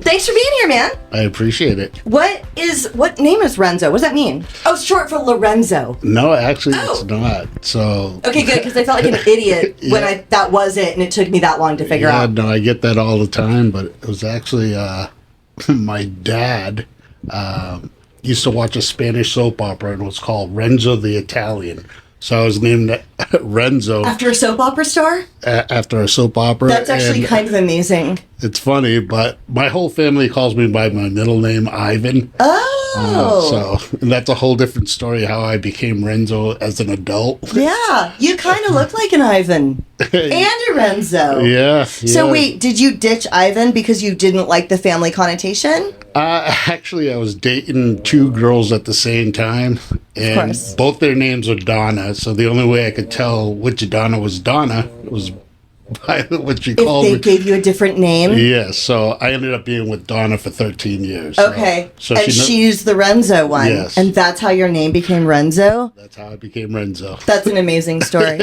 Thanks for being here, man. I appreciate it. What name is Renzo? What does that mean? Oh, it's short for Lorenzo. No, actually, it's not. So okay, good, because I felt like an idiot when that was it, and it took me that long to figure out. No, I get that all the time, but it was actually my dad used to watch a Spanish soap opera, and it was called Renzo the Italian. So I was named Renzo. After a soap opera star? After a soap opera. That's actually kind of amazing. It's funny, but my whole family calls me by my middle name, Ivan. Oh. And that's a whole different story, how I became Renzo as an adult. Yeah, you kind of look like an Ivan. And a Renzo. Yeah. So wait, did you ditch Ivan because you didn't like the family connotation? Actually, I was dating two girls at the same time, and both their names are Donna. So the only way I could tell which Donna was by what she called me. If they gave you a different name? Yeah, so I ended up being with Donna for 13 years. Okay, so and she's the Renzo one. Yes. And that's how your name became Renzo? That's how I became Renzo. That's an amazing story.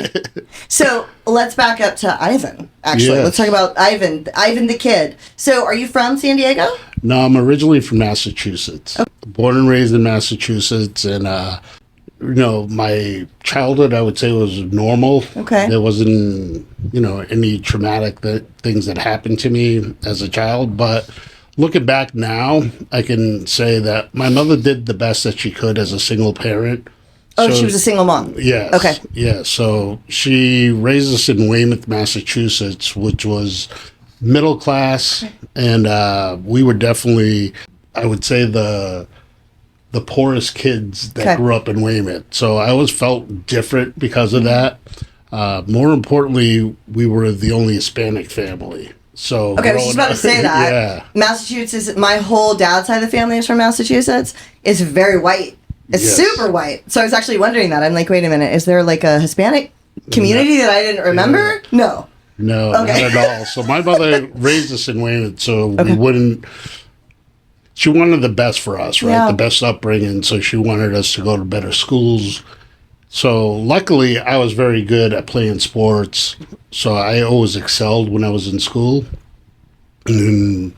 So let's back up to Ivan, actually. Yes. Let's talk about Ivan the kid. So are you from San Diego? No, I'm originally from Massachusetts. Okay. Born and raised in Massachusetts, and my childhood, I would say, was normal. Okay. There wasn't, any traumatic things that happened to me as a child. But looking back now, I can say that my mother did the best that she could as a single parent. Oh, she was a single mom? Yes. Okay. Yeah, so she raised us in Weymouth, Massachusetts, which was middle class, and we were definitely, I would say, the poorest kids that grew up in Weymouth. So I always felt different because of that. More importantly, we were the only Hispanic family. So okay, I was just about to say that. Yeah. Massachusetts, my whole dad's side of the family is from Massachusetts. It's very white. It's super white. So I was actually wondering that. I'm like, wait a minute, is there like a Hispanic community that I didn't remember? Yeah. No, not at all. So my mother raised us in Weymouth, so we wouldn't. She wanted the best for us, right? Yeah. The best upbringing. So she wanted us to go to better schools. So luckily, I was very good at playing sports. So I always excelled when I was in school. And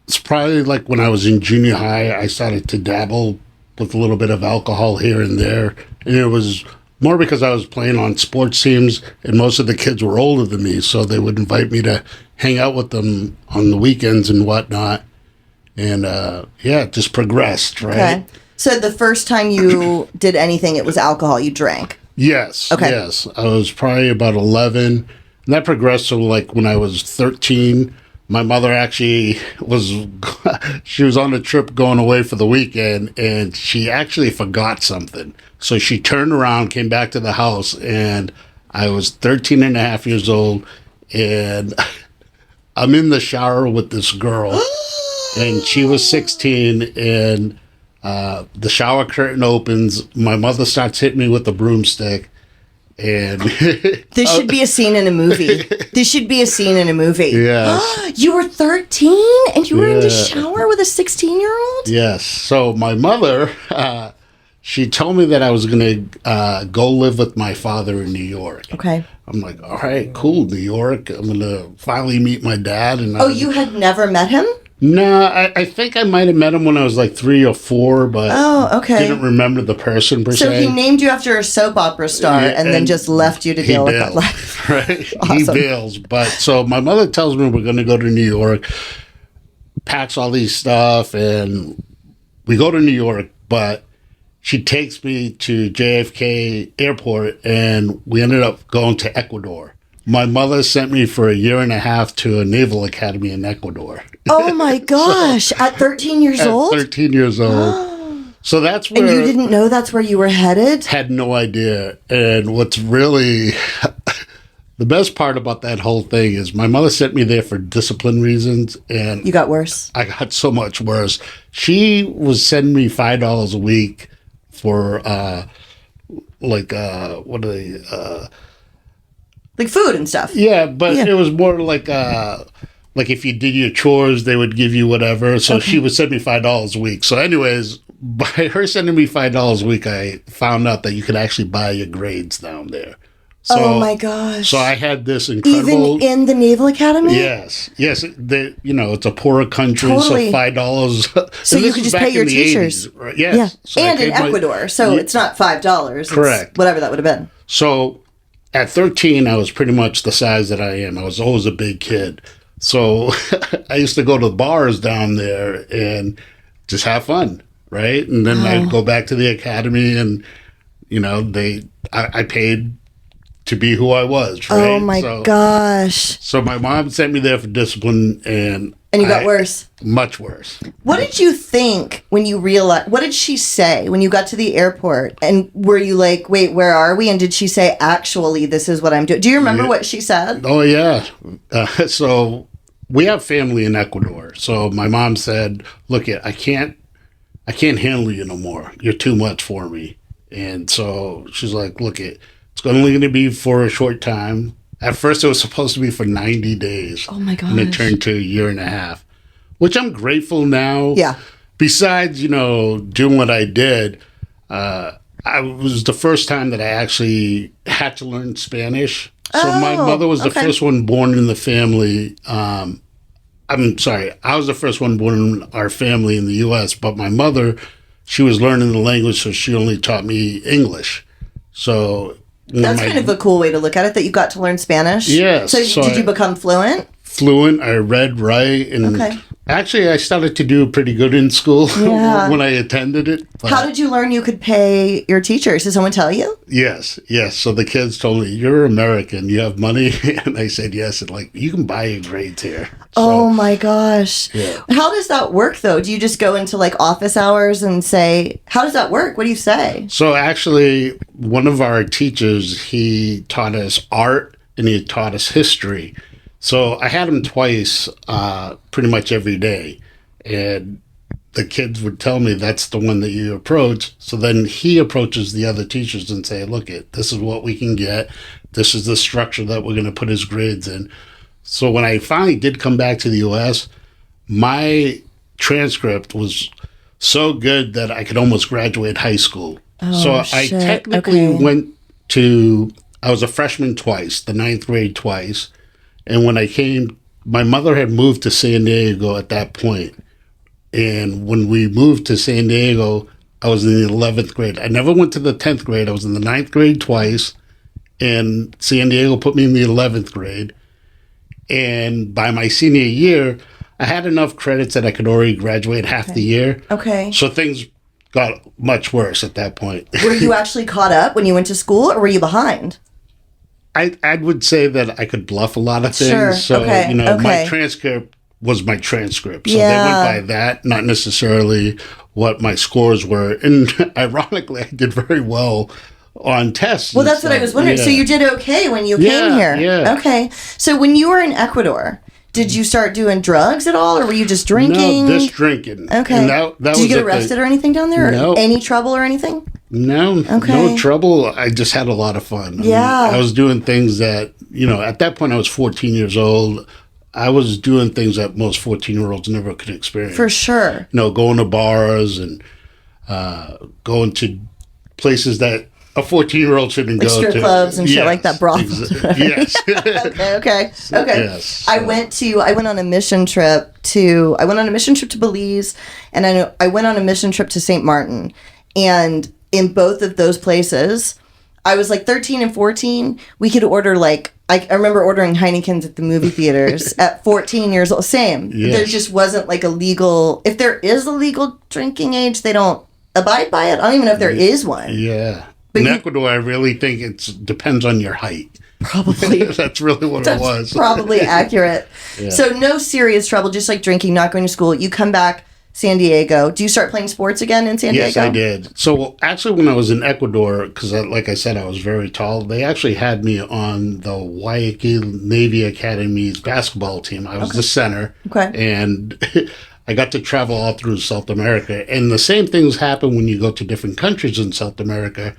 it's probably like when I was in junior high, I started to dabble with a little bit of alcohol here and there. And it was more because I was playing on sports teams, and most of the kids were older than me, so they would invite me to hang out with them on the weekends and whatnot. And, it just progressed, right? Okay. So the first time you did anything, it was alcohol. You drank? Yes. Okay. Yes. I was probably about 11. And that progressed to like when I was 13. My mother actually she was on a trip going away for the weekend, and she actually forgot something. So she turned around, came back to the house, and I was 13 and a half years old, and I'm in the shower with this girl, and she was 16, and the shower curtain opens. My mother starts hitting me with a broomstick. And this should be a scene in a movie. This should be a scene in a movie. Yes. You were 13 and you were in the shower with a 16-year-old? Yes. So my mother, she told me that I was going to go live with my father in New York. Okay. I'm like, all right, cool, New York. I'm going to finally meet my dad. And you had never met him? No, I think I might have met him when I was like 3 or 4, but didn't remember the person per se. So he named you after a soap opera star and then just left you to deal with that life. Right? Awesome. He bails. But so my mother tells me we're going to go to New York, packs all these stuff, and we go to New York, but she takes me to JFK Airport, and we ended up going to Ecuador. My mother sent me for a year and a half to a naval academy in Ecuador. Oh my gosh! At 13 years old? At 13 years old. So that's where... And you didn't know that's where you were headed? Had no idea. And what's really... the best part about that whole thing is my mother sent me there for discipline reasons. And you got worse? I got so much worse. She was sending me $5 a week for, what are they... like food and stuff. Yeah, but it was more like if you did your chores, they would give you whatever. So she would send me $5 a week. So anyways, by her sending me $5 a week, I found out that you could actually buy your grades down there. Oh my gosh. So I had this incredible. Even in the Naval Academy? Yes. It's a poorer country, Totally. so $5. So you could just pay your teachers. 80s, right? Yes. Yeah. So and in Ecuador, so it's not $5. Correct. It's whatever that would have been. So at 13, I was pretty much the size that I am. I was always a big kid. So I used to go to the bars down there and just have fun, right? And then I'd go back to the academy and, I paid to be who I was, right? Oh my gosh. So my mom sent me there for discipline, and you got worse. Much worse. What did you think when you realized? What did she say when you got to the airport? And were you like, "Wait, where are we?" And did she say, "Actually, this is what I'm doing"? Do you remember what she said? Oh yeah. So we have family in Ecuador. So my mom said, "Look, I can't handle you no more. You're too much for me." And so she's like, "Look, it's only going to be for a short time." At first, it was supposed to be for 90 days. Oh, my gosh. And it turned to a year and a half, which I'm grateful now. Yeah. Besides, doing what I did, I was the first time that I actually had to learn Spanish. So my mother was the first one born in the family. I'm sorry, I was the first one born in our family in the U.S., but my mother, she was learning the language, so she only taught me English. So that's kind of a cool way to look at it, that you got to learn Spanish. Yes. So did you become fluent? Fluent. I read, write, and actually I started to do pretty good in school when I attended it. How did you learn you could pay your teachers? Did someone tell you? Yes. So the kids told me, "You're American, you have money?" And I said yes, and you can buy your grades here. Oh my gosh. Yeah. How does that work though? Do you just go into office hours and say, how does that work? What do you say? So actually, one of our teachers, he taught us art and he taught us history. So I had him twice, pretty much every day. And the kids would tell me that's the one that you approach. So then he approaches the other teachers and say, "Look, this is what we can get. This is the structure that we're going to put his grades in." So when I finally did come back to the U.S., my transcript was so good that I could almost graduate high school. I technically I was a freshman twice, the 9th grade twice. And when I came, my mother had moved to San Diego at that point. And when we moved to San Diego, I was in the 11th grade. I never went to the 10th grade. I was in the 9th grade twice. And San Diego put me in the 11th grade. And by my senior year, I had enough credits that I could already graduate half the year. Okay. So things got much worse at that point. Were you actually caught up when you went to school, or were you behind? I would say that I could bluff a lot of things. Sure. So, my transcript was my transcript. So they went by that, not necessarily what my scores were. And ironically, I did very well on tests. Well, that's what I was wondering. Yeah. So you did okay when you came here. Yeah. Okay. So when you were in Ecuador, did you start doing drugs at all, or were you just drinking? No, just drinking. Okay. And that did you get arrested or anything down there? No. Or any trouble or anything? No. Okay. No trouble. I just had a lot of fun. I was doing things that, at that point I was 14 years old. I was doing things that most 14-year-olds never could experience. For sure. Going to bars and going to places that a 14-year-old shouldn't go to. Strip clubs and shit like that, brothels. Yes. Okay. Yes. I went on a mission trip to Belize, and I went on a mission trip to St. Martin. And in both of those places, I was 13 and 14. We could order I remember ordering Heinekens at the movie theaters at 14 years old. Same. Yes. There just wasn't a legal. If there is a legal drinking age, they don't abide by it. I don't even know if there is one. Yeah. But in Ecuador, I really think it depends on your height. Probably. That's really what it was. Probably accurate. Yeah. So no serious trouble, just drinking, not going to school. You come back, San Diego. Do you start playing sports again in San Diego? Yes, I did. So actually when I was in Ecuador, because like I said, I was very tall, they actually had me on the Guayaquil Navy Academy's basketball team. I was the center. Okay. And I got to travel all through South America. And the same things happen when you go to different countries in South America.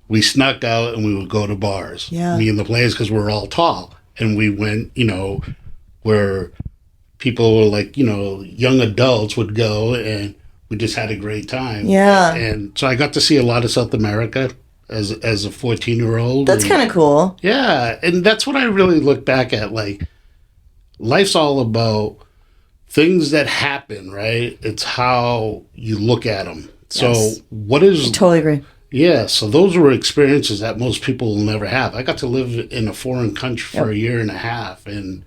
We snuck out and we would go to bars. Yeah. Me and the players, because we're all tall. And we went, where people were young adults would go, and we just had a great time. Yeah. And so I got to see a lot of South America. as a 14-year-old. That's kind of cool. Yeah, and that's what I really look back at. Like, life's all about things that happen, right? It's how you look at them. So what is... I totally agree. Yeah, so those were experiences that most people will never have. I got to live in a foreign country for a year and a half, and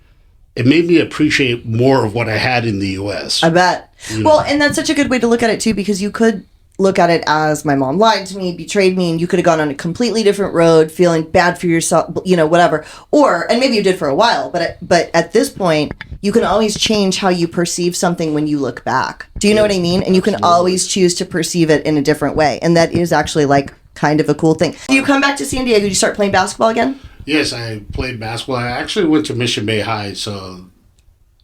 it made me appreciate more of what I had in the U.S. I bet. Well, and that's such a good way to look at it, too, because you could look at it as my mom lied to me, betrayed me, and you could have gone on a completely different road, feeling bad for yourself, you know, whatever. Or, and maybe you did for a while, but at this point, you can always change how you perceive something when you look back. Do you know what I mean? And you can always choose to perceive it in a different way. And that is actually like kind of a cool thing. Do you come back to San Diego? Do you start playing basketball again? Yes, I played basketball. I actually went to Mission Bay High, so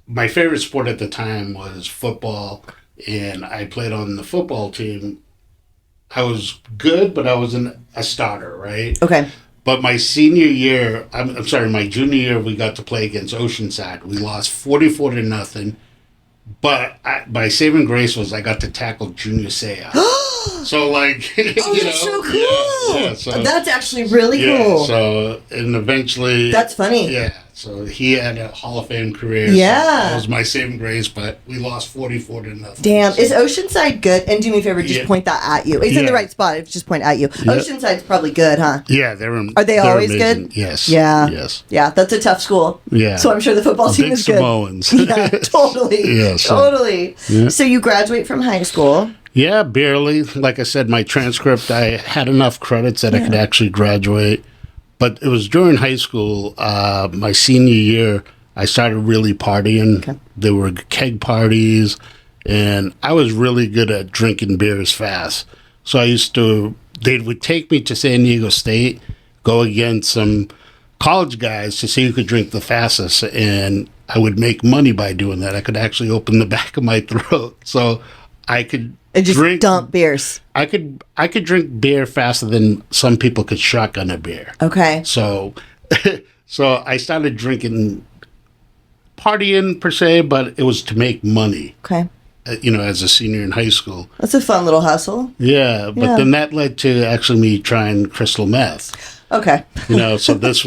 my favorite sport at the time was football, and I played on the football team. I was good, but I wasn't a starter, right? Okay. But my senior year, I'm sorry, my junior year, we got to play against Oceanside. We lost 44-0. But my saving grace was I got to tackle Junior Seau. So, like, that's so cool. Yeah, so, that's actually really cool. So, and eventually... That's funny. Yeah. So, he had a Hall of Fame career. Yeah. So that was my saving grace, but we lost 44-0. Damn. So. Is Oceanside good? And do me a favor, just point that at you. It's in the right spot. Just point at you. Oceanside's probably good, huh? Yeah, Are they always amazing. good? Yes. Yeah. Yes. Yeah, that's a tough school. Yeah. So I'm sure the football team is good. Samoans. Yeah, totally. Yeah, totally. Yeah. So you graduate from high school. Yeah, barely. Like I said, my transcript, I had enough credits that I could actually graduate. But it was during high school, my senior year, I started really partying. Okay. There were keg parties, and I was really good at drinking beers fast. So they would take me to San Diego State, go against some college guys to see who could drink the fastest, and I would make money by doing that. I could actually open the back of my throat. So I could... And just dump beers. I could drink beer faster than some people could shotgun a beer. Okay. So I started drinking, partying per se, but it was to make money. Okay. As a senior in high school. That's a fun little hustle. Yeah, but then that led to actually me trying crystal meth. Okay. So that's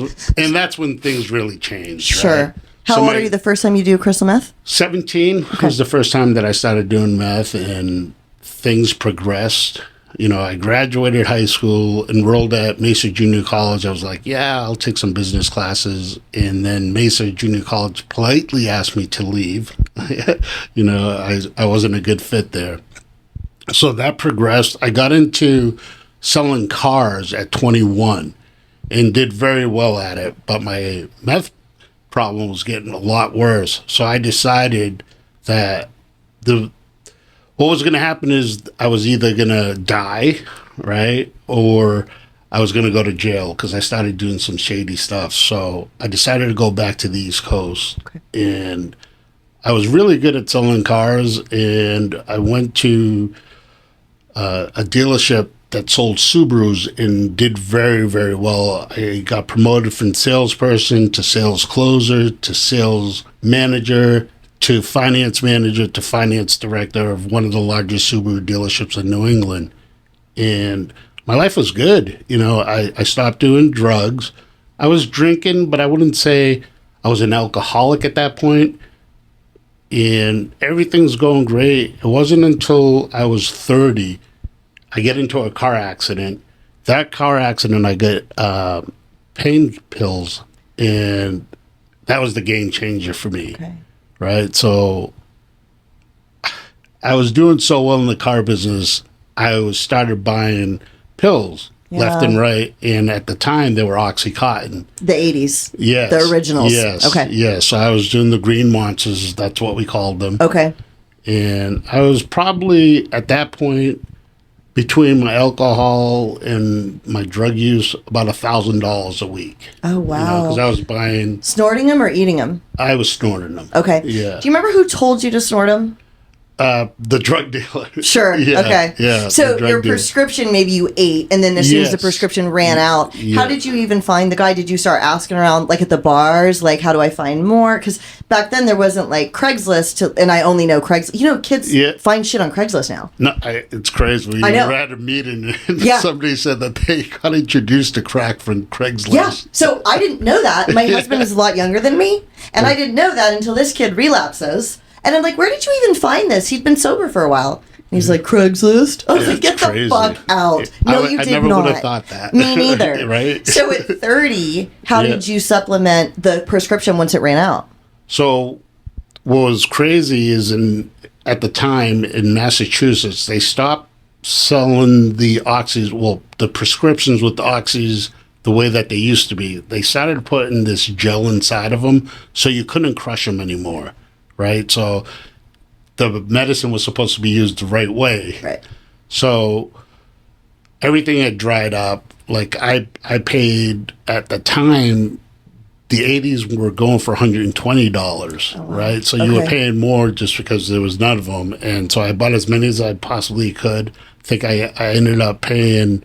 when things really changed. Sure. Right? How old are you the first time you do crystal meth? 17 was the first time that I started doing meth, and things progressed. I graduated high school, enrolled at Mesa Junior College. I was like, yeah, I'll take some business classes. And then Mesa Junior College politely asked me to leave. I wasn't a good fit there. So that progressed. I got into selling cars at 21 and did very well at it. But my meth problem was getting a lot worse. So I decided that what was going to happen is I was either going to die, right, or I was going to go to jail because I started doing some shady stuff. So I decided to go back to the East Coast. Okay. And I was really good at selling cars, and I went to a dealership that sold Subarus and did very, very well. I got promoted from salesperson to sales closer to sales manager to finance manager to finance director of one of the largest Subaru dealerships in New England. And my life was good. I stopped doing drugs. I was drinking, but I wouldn't say I was an alcoholic at that point. And everything's going great. It wasn't until I was 30, I get into a car accident. That car accident, I get pain pills, and that was the game changer for me. Okay. Right? So I was doing so well in the car business, I started buying pills left and right. And at the time, they were Oxycontin. The 80s. Yes. The originals. Yes. Okay. Yes. So I was doing the green monsters. That's what we called them. Okay. And I was probably, at that point, between my alcohol and my drug use, about $1,000 a week. Oh, wow. Because I was buying... Snorting them or eating them? I was snorting them. Okay. Yeah. Do you remember who told you to snort them? The drug dealer. Sure. Yeah, okay. Yeah. So your prescription, maybe you ate, and then as soon as the prescription ran out, how did you even find the guy? Did you start asking around, like at the bars, like how do I find more? Because back then there wasn't like Craigslist, and I only know Craigslist. You know, kids find shit on Craigslist now. No, it's crazy. We were at a meeting, and somebody said that they got introduced to crack from Craigslist. Yeah. So I didn't know that. My husband is a lot younger than me, and I didn't know that until this kid relapses. And I'm like, where did you even find this? He'd been sober for a while. And he's like, Craigslist? I was like, get the fuck out. No, you did not. I never would have thought that. Me neither. Right? So at 30, how did you supplement the prescription once it ran out? So what was crazy is at the time in Massachusetts, they stopped selling the oxys, the prescriptions with the oxys the way that they used to be. They started putting this gel inside of them so you couldn't crush them anymore. Right, so the medicine was supposed to be used the right way. Right. So everything had dried up. Like I paid at the time, the 80s were going for $120. Oh, wow. Right. So you were paying more just because there was none of them, and so I bought as many as I possibly could. I think I ended up paying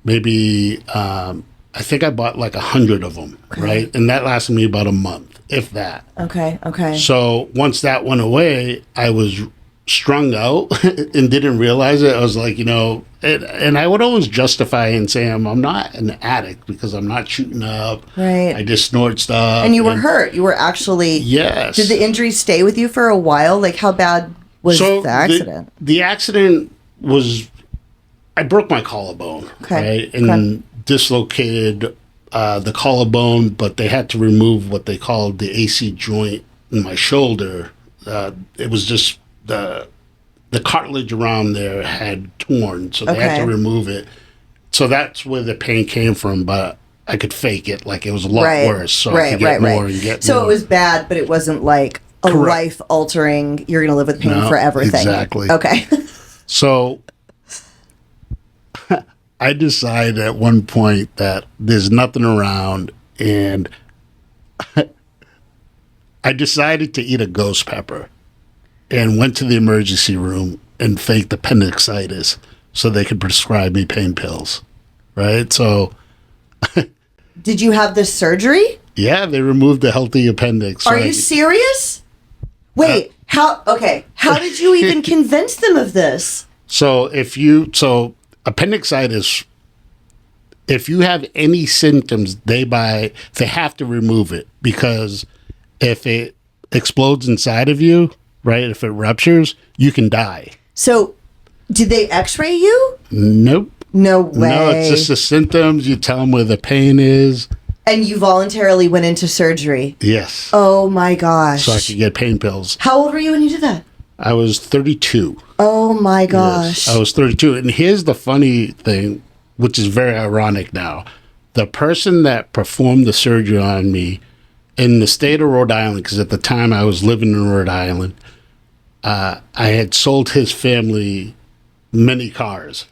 maybe I think I bought like 100 of them. Right, and that lasted me about a month. If that. Okay. So once that went away, I was strung out and didn't realize it. I was like, and I would always justify and say I'm not an addict because I'm not shooting up. Right. I just snort stuff. And you were hurt. You were actually. Yes. Did the injury stay with you for a while? Like how bad was the accident? The accident was, I broke my collarbone. Okay. Right. And dislocated the collarbone, but they had to remove what they called the AC joint in my shoulder. It was just the cartilage around there had torn, so they had to remove it. So that's where the pain came from, but I could fake it like it was a lot worse, so I could get more and get more. So it was bad, but it wasn't like a life-altering, you're going to live with pain forever thing. Exactly. Okay. So I decided at one point that there's nothing around, and I decided to eat a ghost pepper and went to the emergency room and faked appendicitis so they could prescribe me pain pills. Right? So. Did you have this surgery? Yeah, they removed the healthy appendix. Are you serious? Wait, how did you even convince them of this? Appendicitis, if you have any symptoms, they have to remove it, because if it explodes inside of you, right, if it ruptures, you can die. So, did they x-ray you? Nope. No way. No, it's just the symptoms. You tell them where the pain is. And you voluntarily went into surgery? Yes. Oh my gosh. So I could get pain pills. How old were you when you did that? I was 32. Oh my gosh. Yes, I was 32. And here's the funny thing, which is very ironic now. The person that performed the surgery on me in the state of Rhode Island, because at the time I was living in Rhode Island, I had sold his family many cars.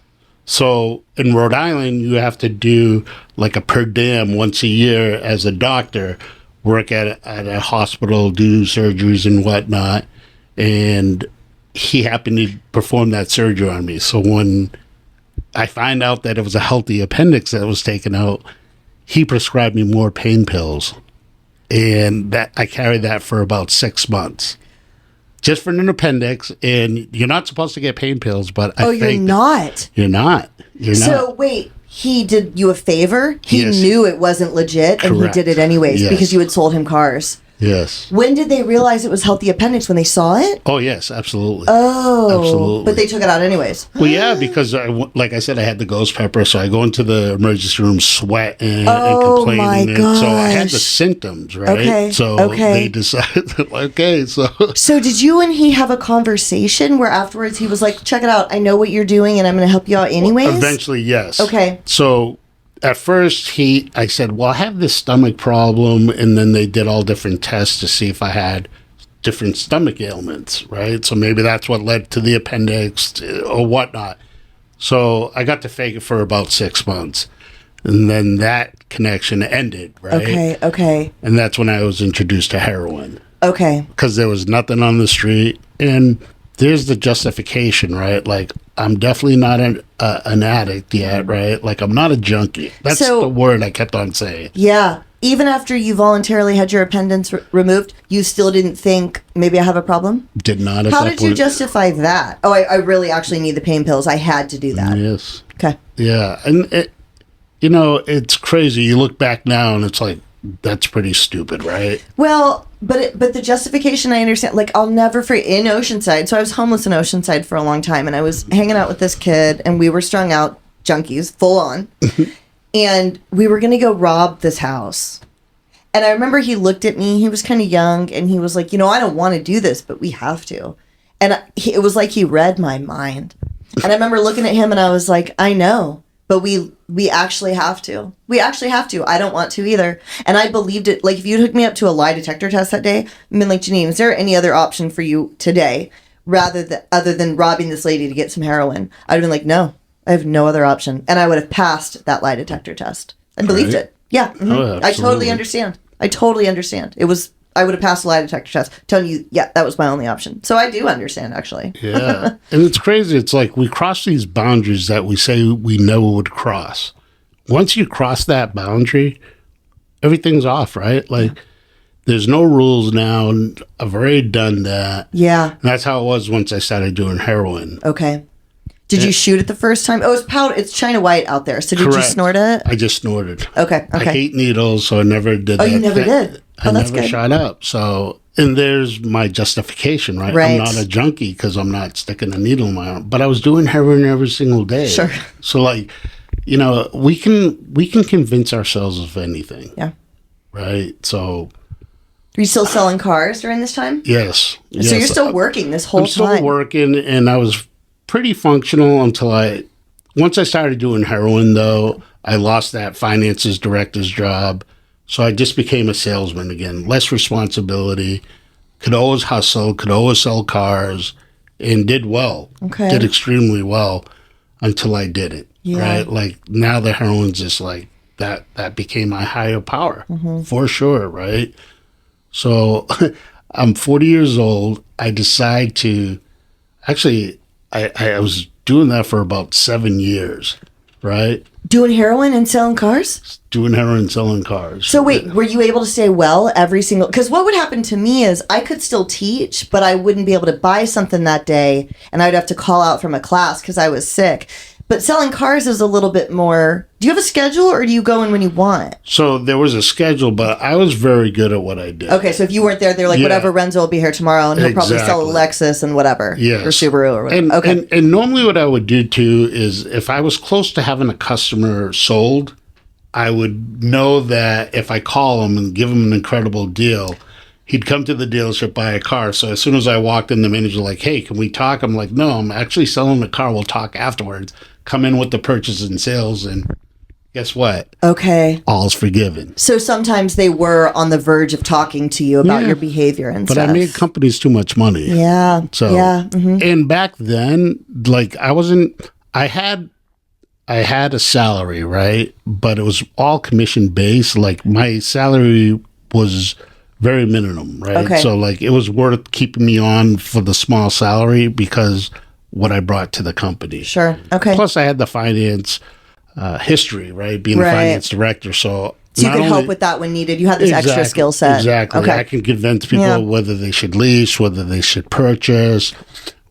So in Rhode Island, you have to do like a per diem once a year as a doctor, work at a hospital, do surgeries and whatnot. And he happened to perform that surgery on me. So when I find out that it was a healthy appendix that was taken out, he prescribed me more pain pills. And that I carried that for about 6 months. Just for an appendix, and you're not supposed to get pain pills, but you're not. You're not. So wait, he did you a favor? He knew it wasn't legit, and he did it anyways because you had sold him cars. Yes. When did they realize it was healthy appendix? When they saw it? Oh, yes, absolutely. Oh. Absolutely. But they took it out anyways. Well, yeah, because, like I said, I had the ghost pepper, so I go into the emergency room sweating and complaining. My gosh. So I had the symptoms, right? Okay. So they decided, so... So did you and he have a conversation where afterwards he was like, check it out, I know what you're doing and I'm going to help you out anyways? Eventually, yes. Okay. So... At first, I said, well, I have this stomach problem, and then they did all different tests to see if I had different stomach ailments, right? So maybe that's what led to the appendix or whatnot. So I got to fake it for about 6 months, and then that connection ended, right? Okay. And that's when I was introduced to heroin. Okay. Because there was nothing on the street, and there's the justification, right? Like, I'm definitely not an addict yet, right? Like, I'm not a junkie. That's the word I kept on saying. Yeah. Even after you voluntarily had your appendix removed, you still didn't think, maybe I have a problem? Did not. How did you justify that? Oh, I really actually need the pain pills. I had to do that. Yes. Okay. Yeah. And, it's crazy. You look back now and it's like, that's pretty stupid, right? Well, but the justification, I understand. Like, I'll never forget, in Oceanside. So I was homeless in Oceanside for a long time, and I was hanging out with this kid, and we were strung out junkies, full on. And we were going to go rob this house. And I remember he looked at me. He was kind of young, and he was like, I don't want to do this, but we have to. And it was like he read my mind. And I remember looking at him, and I was like, I know, but we actually have to. We actually have to. I don't want to either. And I believed it. Like, if you hooked me up to a lie detector test that day, I'd been like, Janine, is there any other option for you today other than robbing this lady to get some heroin? I'd have been like, no. I have no other option. And I would have passed that lie detector test. I believed it. Yeah. Mm-hmm. Oh, I totally understand. I would have passed the lie detector test telling you, yeah, that was my only option. So I do understand, actually. Yeah. And it's crazy. It's like we cross these boundaries that we say we never would cross. Once you cross that boundary, everything's off, right? Like, there's no rules now. I've already done that. Yeah. And that's how it was once I started doing heroin. Okay. Did you shoot it the first time? Oh, it's powder. It's China White out there. So did you snort it? I just snorted. Okay. I hate needles, so I never did that. Oh, you never did? I never shot up. So, and there's my justification, right? I'm not a junkie because I'm not sticking a needle in my arm. But I was doing heroin every single day. Sure. So, like, we can convince ourselves of anything. Yeah. Right? So... Were you still selling cars during this time? Yes. So you're still working this whole time? I'm still working, and I was pretty functional until once I started doing heroin, though, I lost that finances director's job. So I just became a salesman again. Less responsibility, could always hustle, could always sell cars, and did well. Okay. Did extremely well until I did it. Yeah. Right? Like, now the heroin's just like, that became my higher power, for sure, right? So I'm 40 years old. I decide to, actually, I was doing that for about 7 years, right? Doing heroin and selling cars? Doing heroin and selling cars. So wait, were you able to stay well every single... Because what would happen to me is I could still teach, but I wouldn't be able to buy something that day, and I would have to call out from a class because I was sick. But selling cars is a little bit more... Do you have a schedule, or do you go in when you want? So there was a schedule, but I was very good at what I did. Okay, so if you weren't there, they're like, whatever, Renzo will be here tomorrow, and he'll probably sell a Lexus and whatever. Yes. Or Subaru or whatever. And normally what I would do, too, is if I was close to having a customer sold, I would know that if I call him and give him an incredible deal, he'd come to the dealership, buy a car. So as soon as I walked in, the manager was like, hey, can we talk? I'm like, no, I'm actually selling the car. We'll talk afterwards. Come in with the purchase and sales, and guess what? Okay. All's forgiven. So sometimes they were on the verge of talking to you about your behavior and stuff. But I made companies too much money. Yeah. So, and back then, like, I had a salary, right? But it was all commission based. Like, my salary was very minimum, right? Okay. So, like, it was worth keeping me on for the small salary because what I brought to the company. Sure. Okay. Plus, I had the finance history, right? Being a finance director. So you could help with that when needed. You had this extra skill set. Exactly. Okay. I can convince people whether they should lease, whether they should purchase,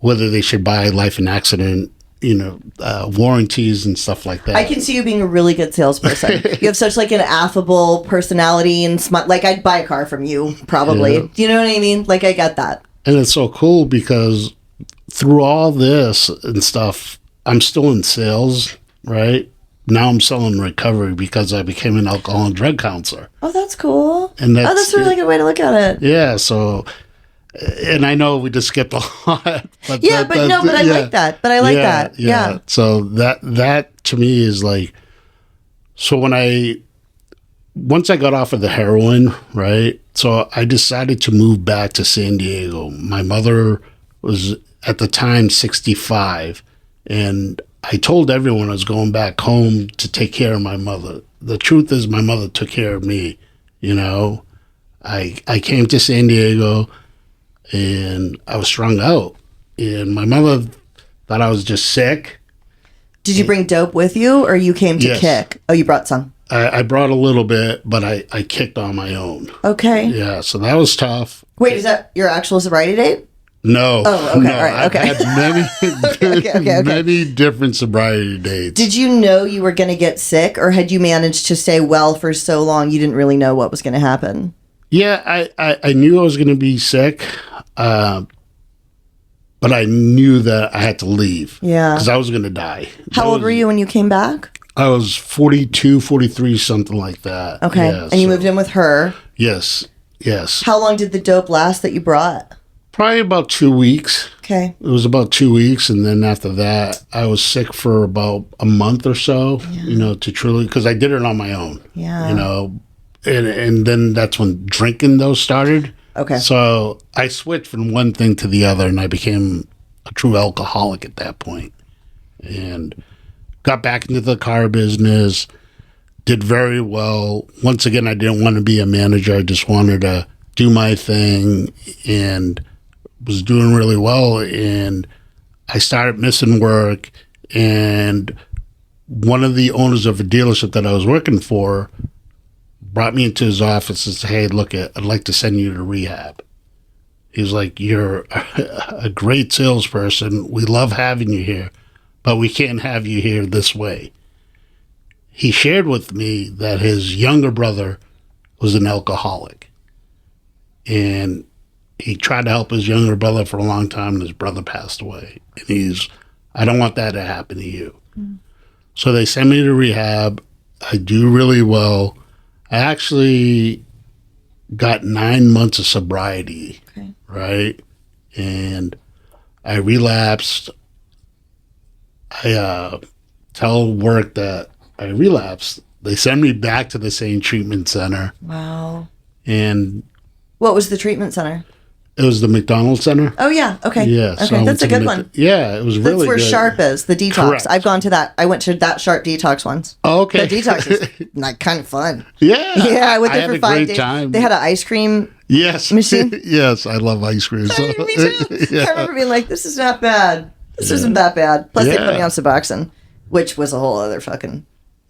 whether they should buy life and accident, warranties and stuff like that. I can see you being a really good salesperson. You have such like an affable personality and smart. Like, I'd buy a car from you probably. Yeah. Do you know what I mean? Like, I get that. And it's so cool because through all this and stuff, I'm still in sales, right? Now I'm selling recovery because I became an alcohol and drug counselor. Oh, that's cool. And that's a really good way to look at it. Yeah, so, and I know we just skipped a lot. But I like that. But I like that. Yeah. So that to me is like, so once I got off of the heroin, right? So I decided to move back to San Diego. My mother was at the time 65, and I told everyone I was going back home to take care of my mother. The truth is my mother took care of me, I came to San Diego, and I was strung out, and my mother thought I was just sick. Did you bring dope with you, or you came to Yes. kick? Oh, you brought some. I brought a little bit, but I kicked on my own. Okay. Yeah, so that was tough. Wait, is that your actual sobriety date? No. Oh, okay, no. all right, okay. I've had many, many different sobriety dates. Did you know you were going to get sick, or had you managed to stay well for so long you didn't really know what was going to happen? Yeah, I knew I was going to be sick, but I knew that I had to leave. Yeah. Because I was going to die. How old were you when you came back? I was 42, 43, something like that. Okay. Yeah, and you moved in with her. Yes. How long did the dope last that you brought? Probably about 2 weeks. Okay. It was about 2 weeks, and then after that, I was sick for about a month or so, to truly, because I did it on my own. Yeah. And then that's when drinking, those started. Okay. So I switched from one thing to the other, and I became a true alcoholic at that point. And got back into the car business, did very well. Once again, I didn't want to be a manager. I just wanted to do my thing, and was doing really well. And I started missing work, and one of the owners of a dealership that I was working for brought me into his office and said, "Hey, look, I'd like to send you to rehab." He was like, "You're a great salesperson. We love having you here, but we can't have you here this way." He shared with me that his younger brother was an alcoholic, and he tried to help his younger brother for a long time, and his brother passed away. And I don't want that to happen to you. Mm. So they sent me to rehab. I do really well. I actually got 9 months of sobriety, right? And I relapsed. I tell work that I relapsed. They send me back to the same treatment center. Wow. And what was the treatment center? It was the McDonald's Center. Oh, yeah. Okay. Yeah. Okay, so that's a good one. Yeah, it was really good. That's where Sharp is, the detox. Correct. I've gone to that. I went to that Sharp detox once. Oh, okay. The detox is like kind of fun. Yeah. Yeah, I went there had for a 5 great days. time. They had an ice cream machine. Yes, I love ice cream. So. Me too. Yeah. I remember being like, this is not bad. This isn't that bad. Plus, they put me on Suboxone, which was a whole other fucking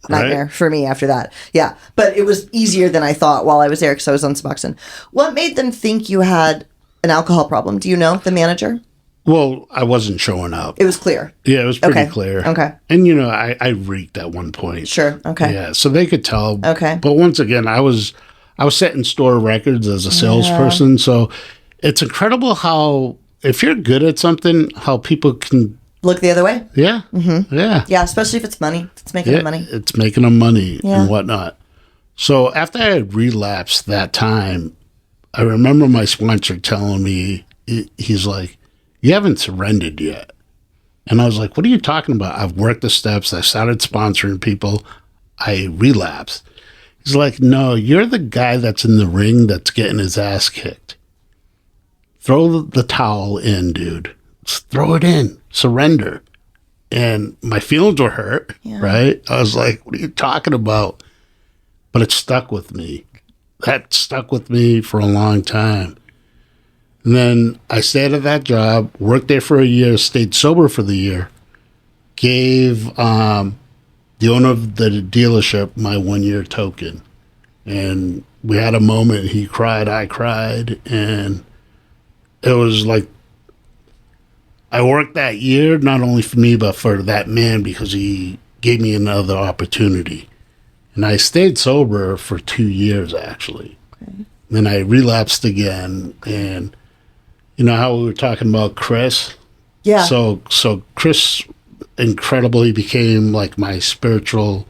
nightmare for me after that. Yeah. But it was easier than I thought while I was there because I was on Suboxone. What made them think you had an alcohol problem? Do you know the manager? Well, I wasn't showing up. It was clear. Yeah, it was pretty clear. Okay. And, I reeked at one point. Sure. Okay. Yeah, so they could tell. Okay. But once again, I was setting store records as a salesperson. So it's incredible how, if you're good at something, how people can look the other way. Yeah. Mm-hmm. Yeah. Yeah, especially if it's money. If it's making them money. It's making them money and whatnot. So after I had relapsed that time, I remember my sponsor telling me, he's like, "You haven't surrendered yet." And I was like, "What are you talking about? I've worked the steps. I started sponsoring people. I relapsed." He's like, "No, you're the guy that's in the ring that's getting his ass kicked. Throw the towel in, dude. Just throw it in. Surrender." And my feelings were hurt, right? I was like, "What are you talking about?" But it stuck with me. That stuck with me for a long time. And then I stayed at that job, worked there for a year, stayed sober for the year, gave the owner of the dealership my 1-year token. And we had a moment. He cried, I cried. And it was like, I worked that year, not only for me, but for that man, because he gave me another opportunity. And I stayed sober for 2 years, actually. Okay. Then I relapsed again. And you know how we were talking about Chris? Yeah. So Chris incredibly became like my spiritual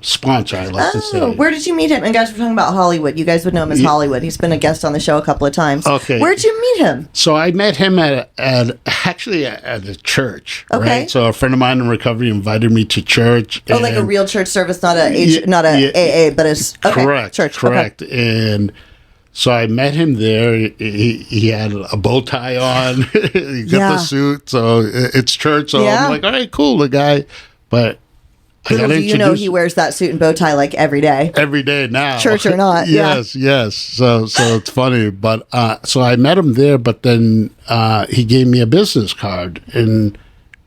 sponsor, I like to say. Where did you meet him? And guys, we're talking about Hollywood. You guys would know him as Hollywood. He's been a guest on the show a couple of times. Okay. Where'd you meet him? So I met him at a church. Okay. Right? So a friend of mine in recovery invited me to church. Oh, like a real church service, not a AA, but it's correct. Church. Correct. Okay. And so I met him there. He had a bow tie on. He got the suit. So it's church. So I'm like, all right, cool, the guy. But Little do you know he wears that suit and bow tie like every day. Every day now. Church or not. Yes. So it's funny. But so I met him there, but then he gave me a business card and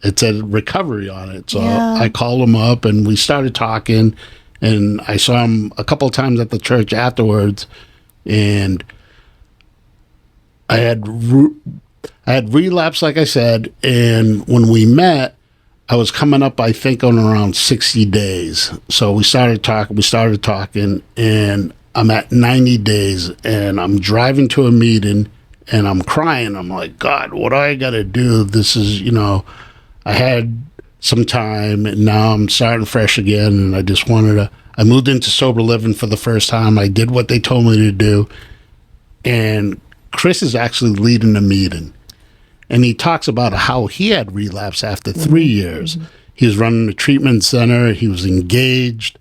it said recovery on it. So I called him up and we started talking, and I saw him a couple of times at the church afterwards, and I had relapsed, like I said, and when we met, I was coming up, I think, on around 60 days. So we started talking, and I'm at 90 days, and I'm driving to a meeting, and I'm crying. I'm like, God, what do I got to do? This is, I had some time, and now I'm starting fresh again, and I just I moved into sober living for the first time. I did what they told me to do, and Chris is actually leading the meeting. And he talks about how he had relapsed after 3 years. He was running a treatment center. He was engaged.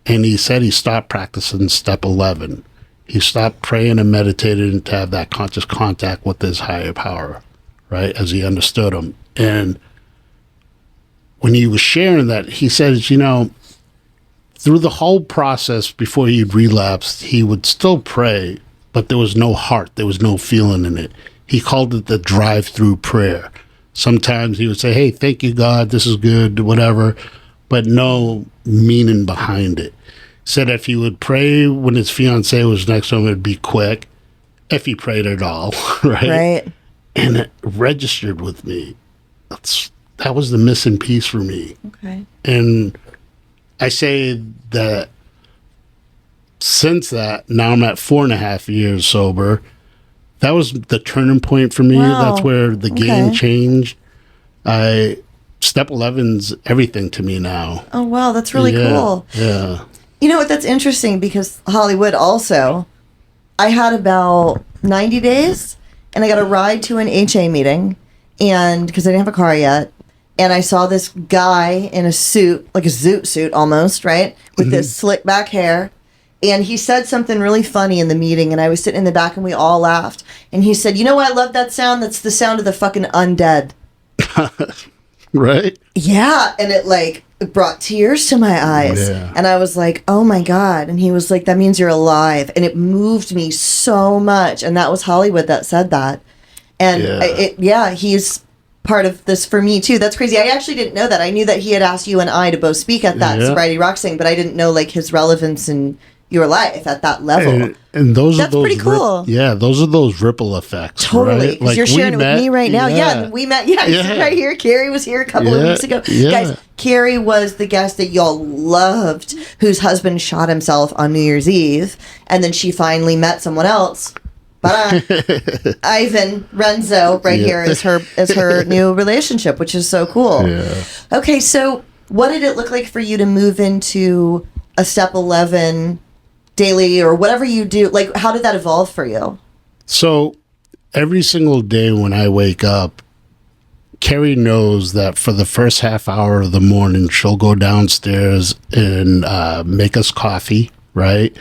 And he said he stopped practicing step 11. He stopped praying and meditating to have that conscious contact with his higher power, right, as he understood him. And when he was sharing that, he says, through the whole process before he'd relapsed, he would still pray, but there was no heart. There was no feeling in it. He called it the drive-through prayer. Sometimes he would say, hey, thank you, God, this is good, whatever, but no meaning behind it. Said if he would pray when his fiancée was next to him, it would be quick, if he prayed at all, right? Right. And it registered with me. That was the missing piece for me. Okay. And I say that since that, now I'm at 4.5 years sober. That was the turning point for me. Wow. That's where the game changed. Step 11's everything to me now. Oh, wow. That's really cool. Yeah. You know what? That's interesting because Hollywood also, I had about 90 days and I got a ride to an HA meeting, and because I didn't have a car yet. And I saw this guy in a suit, like a zoot suit almost, right? With this slick back hair. And he said something really funny in the meeting, and I was sitting in the back, and we all laughed. And he said, I love that sound? That's the sound of the fucking undead. Right? Yeah, and it brought tears to my eyes. Yeah. And I was like, oh my God. And he was like, that means you're alive. And it moved me so much. And that was Hollywood that said that. And he's part of this for me too. That's crazy. I actually didn't know that. I knew that he had asked you and I to both speak at that Sobriety Rocks thing, but I didn't know his relevance in your life at that level. And that's pretty cool. Those are those ripple effects. Totally. Because you're sharing it with me right now. Yeah. We met. Yeah, he's right here. Carrie was here a couple of weeks ago. Yeah. Guys, Carrie was the guest that y'all loved, whose husband shot himself on New Year's Eve. And then she finally met someone else. But Ivan Renzo here is her new relationship, which is so cool. Yeah. Okay, so what did it look like for you to move into a step 11 daily or whatever you do? How did that evolve for you? So every single day when I wake up, Carrie knows that for the first half hour of the morning, she'll go downstairs and make us coffee, right?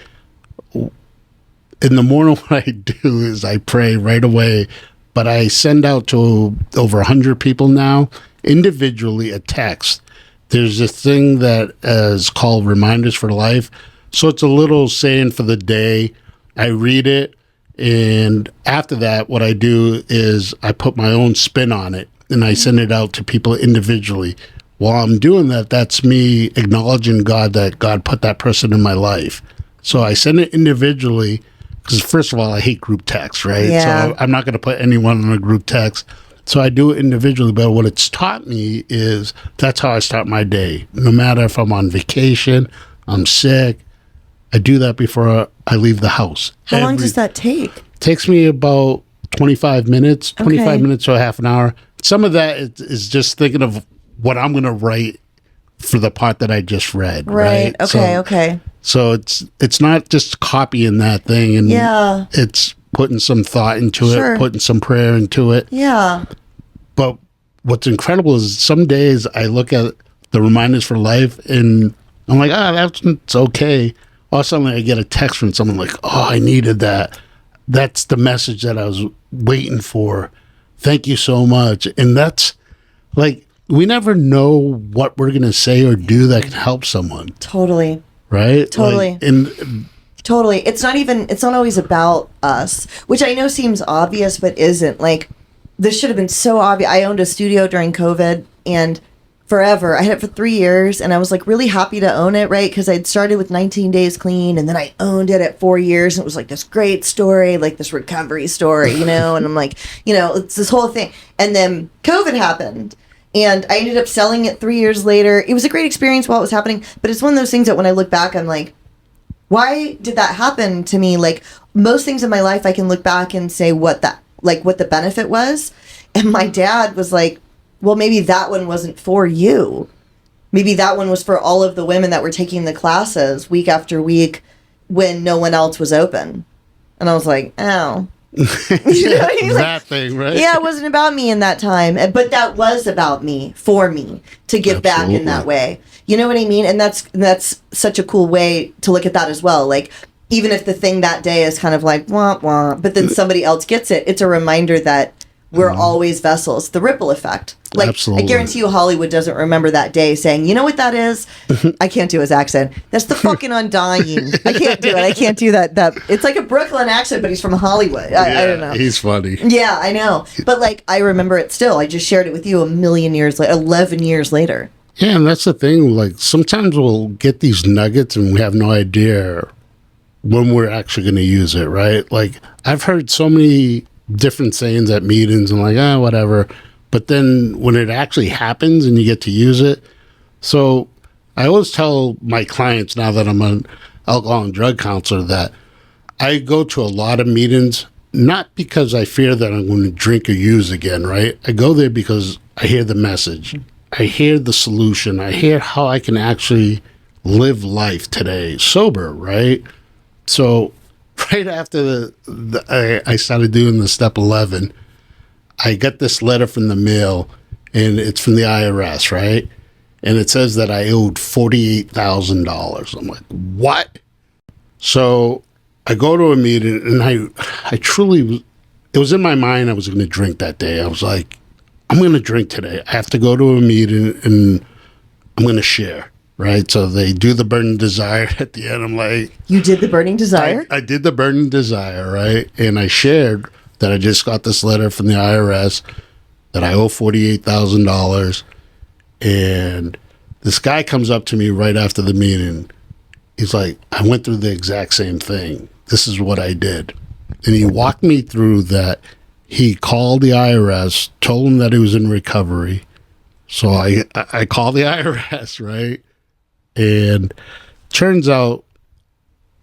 In the morning, what I do is I pray right away, but I send out to over 100 people now, individually, a text. There's a thing that is called Reminders for Life. So it's a little saying for the day. I read it, and after that, what I do is I put my own spin on it, and I send it out to people individually. While I'm doing that, that's me acknowledging God, that God put that person in my life. So I send it individually, because first of all, I hate group text, right? Yeah. So I'm not going to put anyone on a group text. So I do it individually, but what it's taught me is that's how I start my day. No matter if I'm on vacation, I'm sick, I do that before I leave the house. How long does that take? It takes me about 25 minutes, 25 minutes to a half an hour. Some of that is just thinking of what I'm going to write for the part that I just read. Right. Okay. So it's not just copying that thing, and it's putting some thought into it, putting some prayer into it. Yeah. But what's incredible is some days I look at the Reminders for Life and I'm like, that's okay. All of a sudden I get a text from someone like, I needed that. That's the message that I was waiting for. Thank you so much. And that's we never know what we're going to say or do that can help someone. Totally. Right? Totally. Like, totally. It's not always about us, which I know seems obvious, but isn't. Like, this should have been so obvious. I owned a studio during COVID, and forever. I had it for 3 years, and I was like really happy to own it, right? Because I'd started with 19 Days Clean, and then I owned it at 4 years, and it was like this great story, like this recovery story, you know? And I'm like, you know, it's this whole thing. And then COVID happened, and I ended up selling it 3 years later. It was a great experience while it was happening, but it's one of those things that when I look back, I'm like, why did that happen to me? Like, most things in my life, I can look back and say what the benefit was. And my dad was like, well, maybe that one wasn't for you. Maybe that one was for all of the women that were taking the classes week after week when no one else was open. And I was like, oh. You know what I mean? That thing, right? Yeah, it wasn't about me in that time. But that was about me, for me, to give back in that way. You know what I mean? And that's such a cool way to look at that as well. Like, even if the thing that day is kind of like, wah, wah, but then somebody else gets it, it's a reminder that we're always vessels. The ripple effect. Like, absolutely. I guarantee you Hollywood doesn't remember that day saying, you know what that is? I can't do his accent. That's the fucking Undying. I can't do it. I can't do that. It's like a Brooklyn accent, but he's from Hollywood. I don't know. He's funny. Yeah, I know. But, like, I remember it still. I just shared it with you 11 years later. Yeah, and that's the thing. Like, sometimes we'll get these nuggets and we have no idea when we're actually going to use it, right? Like, I've heard so many different sayings at meetings and like, whatever. But then when it actually happens and you get to use it. So I always tell my clients, now that I'm an alcohol and drug counselor, that I go to a lot of meetings, not because I fear that I'm going to drink or use again, right? I go there because I hear the message. I hear the solution. I hear how I can actually live life today sober, right? So right after I started doing the step 11, I got this letter from the mail, and it's from the IRS, right? And it says that I owed $48,000. I'm like, what? So I go to a meeting, and I truly, it was in my mind I was going to drink that day. I was like, I'm going to drink today. I have to go to a meeting, and I'm going to share. Right, so they do the burning desire at the end. I'm like, you did the burning desire? I did the burning desire, right? And I shared that I just got this letter from the IRS that I owe $48,000. And this guy comes up to me right after the meeting. He's like, I went through the exact same thing. This is what I did. And he walked me through that. He called the IRS, told him that he was in recovery. So I called the IRS, right? And turns out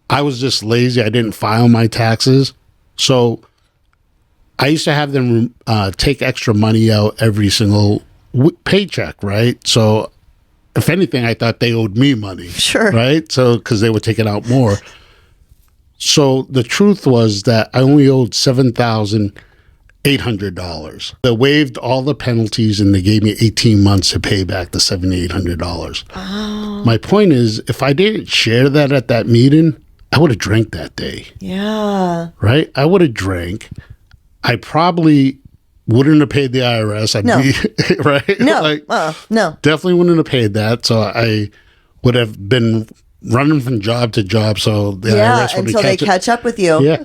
I was just lazy. I didn't file my taxes. So I used to have them take extra money out every single paycheck, right? So if anything, I thought they owed me money. Sure. Right? So because they were taking out more. So the truth was that I only owed $7,800. They waived all the penalties and they gave me 18 months to pay back the $7,800. Oh. My point is, if I didn't share that at that meeting, I would have drank that day. Yeah. Right? I would have drank. I probably wouldn't have paid the IRS. Right? No. No. Definitely wouldn't have paid that. So I would have been running from job to job. So the IRS would until they catch up with you. Yeah.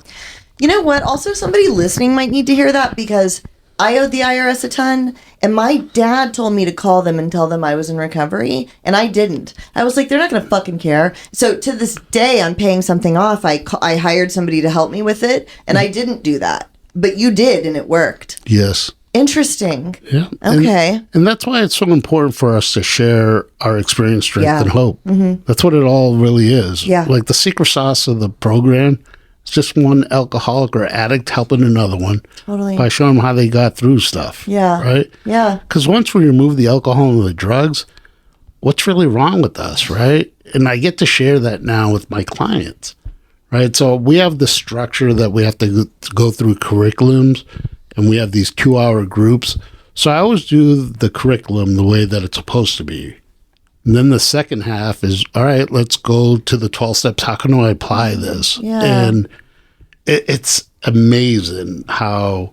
You know what? Also, somebody listening might need to hear that because I owed the IRS a ton, and my dad told me to call them and tell them I was in recovery, and I didn't. I was like, they're not going to fucking care. So to this day, I'm paying something off. I hired somebody to help me with it, and I didn't do that. But you did, and it worked. Yes. Interesting. Yeah. Okay. And that's why it's so important for us to share our experience, strength, and hope. Mm-hmm. That's what it all really is. Yeah. Like the secret sauce of the program, it's just one alcoholic or addict helping another one. Totally. By showing them how they got through stuff. Yeah. Right? Yeah. Because once we remove the alcohol and the drugs, what's really wrong with us, right? And I get to share that now with my clients, right? So we have the structure that we have to go through curriculums, and we have these 2-hour groups. So I always do the curriculum the way that it's supposed to be. And then the second half is, all right, let's go to the 12 steps. How can I apply this? Yeah. And it's amazing how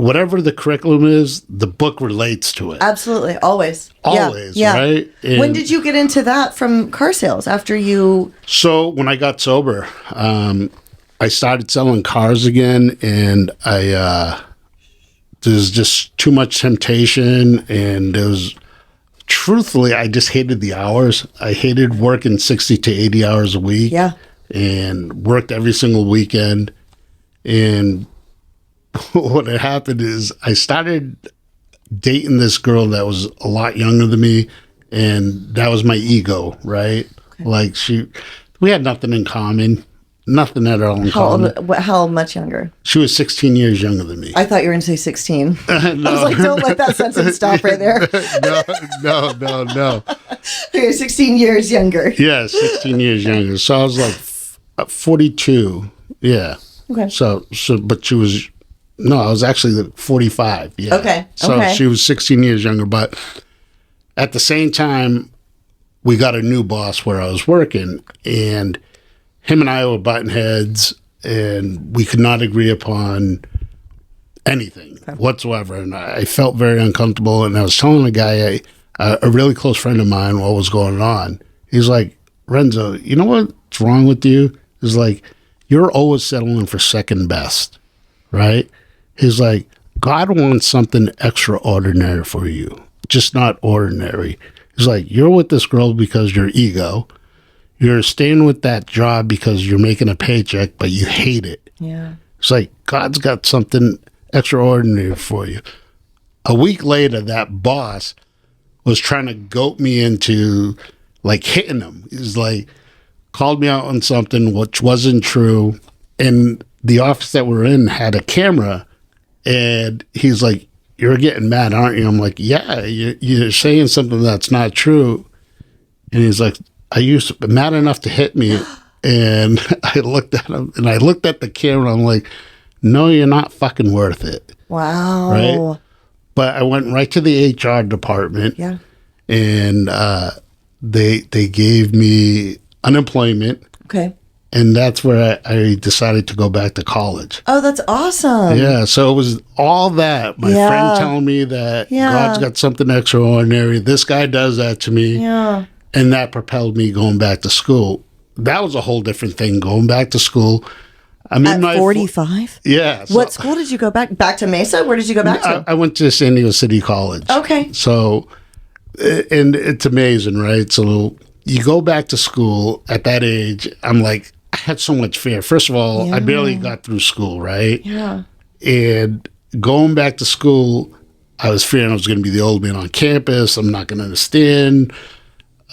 whatever the curriculum is, the book relates to it. Absolutely. Always. Always, yeah. right? And when did you get into that from car sales after you... So when I got sober, I started selling cars again, and there's just too much temptation, and truthfully, I just hated the hours. I hated working 60 to 80 hours a week. Yeah. And worked every single weekend. And what had happened is I started dating this girl that was a lot younger than me, and that was my ego, right? Okay. Like we had nothing in common. Nothing at all in common. How much younger? She was 16 years younger than me. I thought you were going to say 16. No. I was like, don't let that sentence stop right there. No. You're 16 years younger. Yeah, 16 years younger. So I was like 42. Yeah. Okay. So, but she was, no, I was actually 45. Yeah. Okay. So she was 16 years younger. But at the same time, we got a new boss where I was working, and him and I were butting heads, and we could not agree upon anything whatsoever. And I felt very uncomfortable. And I was telling the guy, a really close friend of mine, what was going on. He's like, Renzo, you know what's wrong with you? He's like, you're always settling for second best, right? He's like, God wants something extraordinary for you, just not ordinary. He's like, you're with this girl because your ego. You're staying with that job because you're making a paycheck, but you hate it. Yeah. It's like God's got something extraordinary for you. A week later, that boss was trying to goat me into like hitting him. He's like, called me out on something which wasn't true. And the office that we're in had a camera. And he's like, you're getting mad, aren't you? I'm like, yeah, you're saying something that's not true. And he's like, mad enough to hit me. And I looked at him, and I looked at the camera. I'm like, no, you're not fucking worth it. Wow. Right? But I went right to the HR department. Yeah. And they gave me unemployment. Okay. And that's where I decided to go back to college. Oh, that's awesome. Yeah, so it was all that. My friend telling me that God's got something extraordinary. This guy does that to me. Yeah. And that propelled me going back to school. That was a whole different thing, going back to school. I'm at 45? Yeah. So, what school did you go back? Back to Mesa? Where did you go back to? I went to San Diego City College. Okay. So, and it's amazing, right? So you go back to school at that age. I'm like, I had so much fear. First of all, I barely got through school, right? Yeah. And going back to school, I was fearing I was going to be the old man on campus. I'm not going to understand.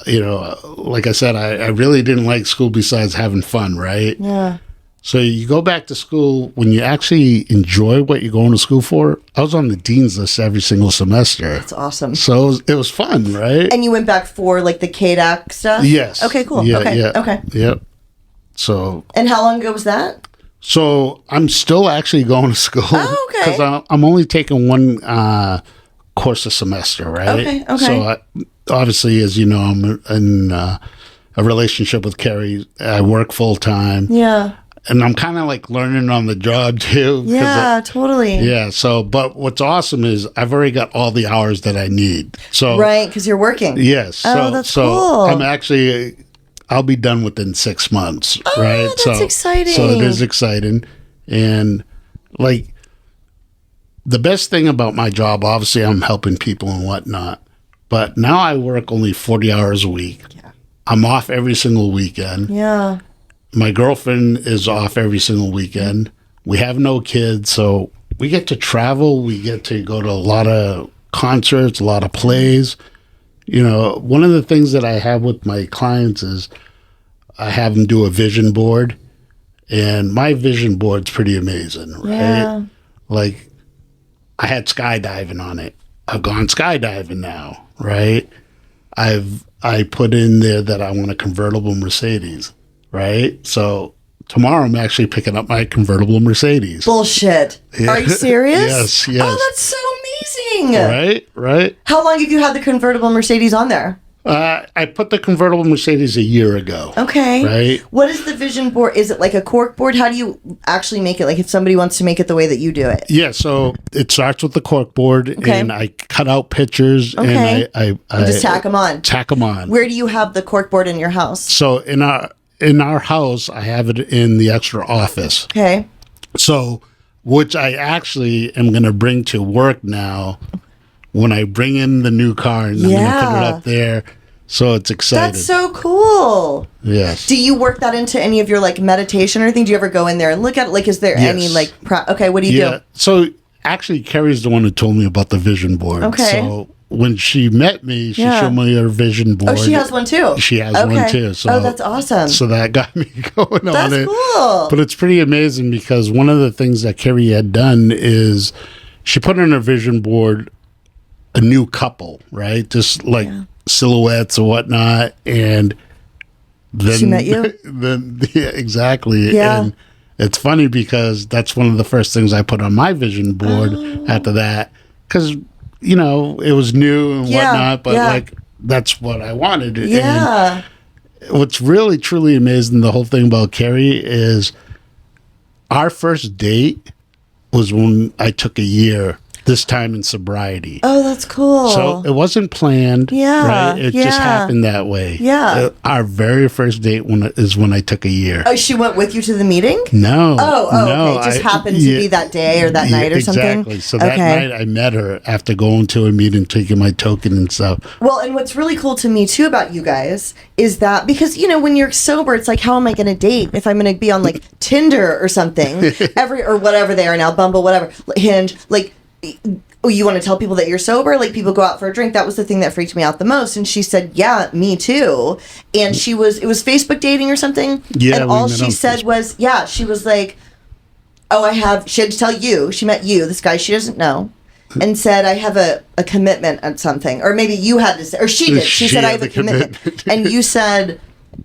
You know, like I said, I really didn't like school besides having fun, right? Yeah. So you go back to school when you actually enjoy what you're going to school for. I was on the dean's list every single semester. That's awesome. So it was fun, right? And you went back for like the KDAC stuff? Yes. Okay, cool. Yeah, okay. Yeah. Okay. Yep. So. And how long ago was that? So I'm still actually going to school. Oh, okay. Because I'm only taking one course a semester, right? Okay. Okay. So obviously, as you know, I'm in a relationship with Carrie. I work full time. Yeah. And I'm kind of like learning on the job too. Yeah, totally. Yeah. So, but what's awesome is I've already got all the hours that I need. So right, because you're working. Yes. Oh, that's cool. I'm actually, I'll be done within 6 months. Oh, right. That's exciting. So it is exciting, and like the best thing about my job, obviously, I'm helping people and whatnot. But now I work only 40 hours a week. Yeah. I'm off every single weekend. Yeah. My girlfriend is off every single weekend. We have no kids, so we get to travel. We get to go to a lot of concerts, a lot of plays. You know, one of the things that I have with my clients is I have them do a vision board, and my vision board's pretty amazing, right? Yeah. Like, I had skydiving on it. I've gone skydiving now, right? I put in there that I want a convertible Mercedes. Right? So tomorrow I'm actually picking up my convertible Mercedes. Bullshit. Yeah. Are you serious? Yes. Oh, that's so amazing. Right? How long have you had the convertible Mercedes on there? I put the convertible Mercedes a year ago. Okay. Right? What is the vision board? Is it like a cork board? How do you actually make it? Like if somebody wants to make it the way that you do it? Yeah, so it starts with the cork board, and I cut out pictures, Okay. and I Just tack them on. Tack them on. Where do you have the cork board in your house? So in our house, I have it in the extra office. Okay. So, which I actually am going to bring to work now when I bring in the new car, and I'm going to put it up there. So it's exciting. That's so cool. Yes. Do you work that into any of your like meditation or anything? Do you ever go in there and look at it? Like, is there any like, okay, what do you do? So actually, Carrie's the one who told me about the vision board. Okay. So when she met me, she showed me her vision board. Oh, she has one too? She has one too. So, that's awesome. So that got me going on it. That's cool. But it's pretty amazing because one of the things that Carrie had done is she put on her vision board a new couple, right? Just like silhouettes or whatnot. And then she met you? Exactly. Yeah. And it's funny because that's one of the first things I put on my vision board after that. Because, you know, it was new and whatnot, but like that's what I wanted. Yeah. And what's really, truly amazing, the whole thing about Carrie is our first date was when I took a year, this time in sobriety. Oh, that's cool. So it wasn't planned. Yeah. Right? It just happened that way. Yeah. Our very first date is when I took a year. Oh, she went with you to the meeting? No. No, okay. It just happened to be that day or that night or something? Exactly. So that night I met her after going to a meeting, taking my token and stuff. Well, and what's really cool to me too about you guys is that because, you know, when you're sober, it's like, how am I going to date if I'm going to be on like Tinder or something or whatever they are now, Bumble, whatever, Hinge, like, oh, you want to tell people that you're sober? Like people go out for a drink. That was the thing that freaked me out the most. And she said, yeah, me too. And it was Facebook dating or something. Yeah. And all she said was, she was like, oh, she had to tell you, she met you, this guy she doesn't know, and said, I have a commitment on something. Or maybe you had to say, or she did. She said, I have a commitment. And you said,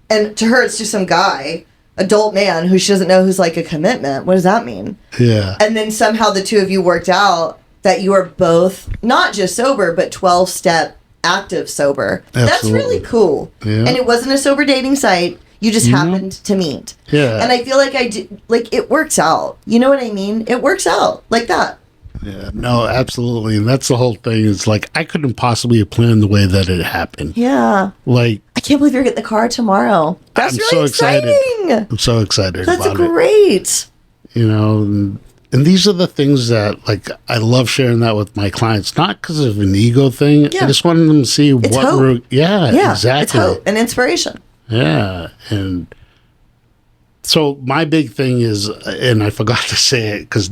and to her, it's just some guy, adult man who she doesn't know who's like a commitment. What does that mean? Yeah. And then somehow the two of you worked out that you are both not just sober, but 12-step active sober. Absolutely. That's really cool. Yeah. And it wasn't a sober dating site. You just happened to meet. Yeah. And I feel like it works out. You know what I mean? It works out like that. Yeah, no, absolutely. And that's the whole thing. It's like, I couldn't possibly have planned the way that it happened. Yeah. Like, I can't believe you're getting the car tomorrow. That's really exciting. I'm so excited about it. That's great. You know, and these are the things that, like, I love sharing that with my clients, not because of an ego thing. Yeah. I just want them to see it's what hope. We're, yeah, exactly. It's hope and inspiration. Yeah. And so my big thing is, and I forgot to say it because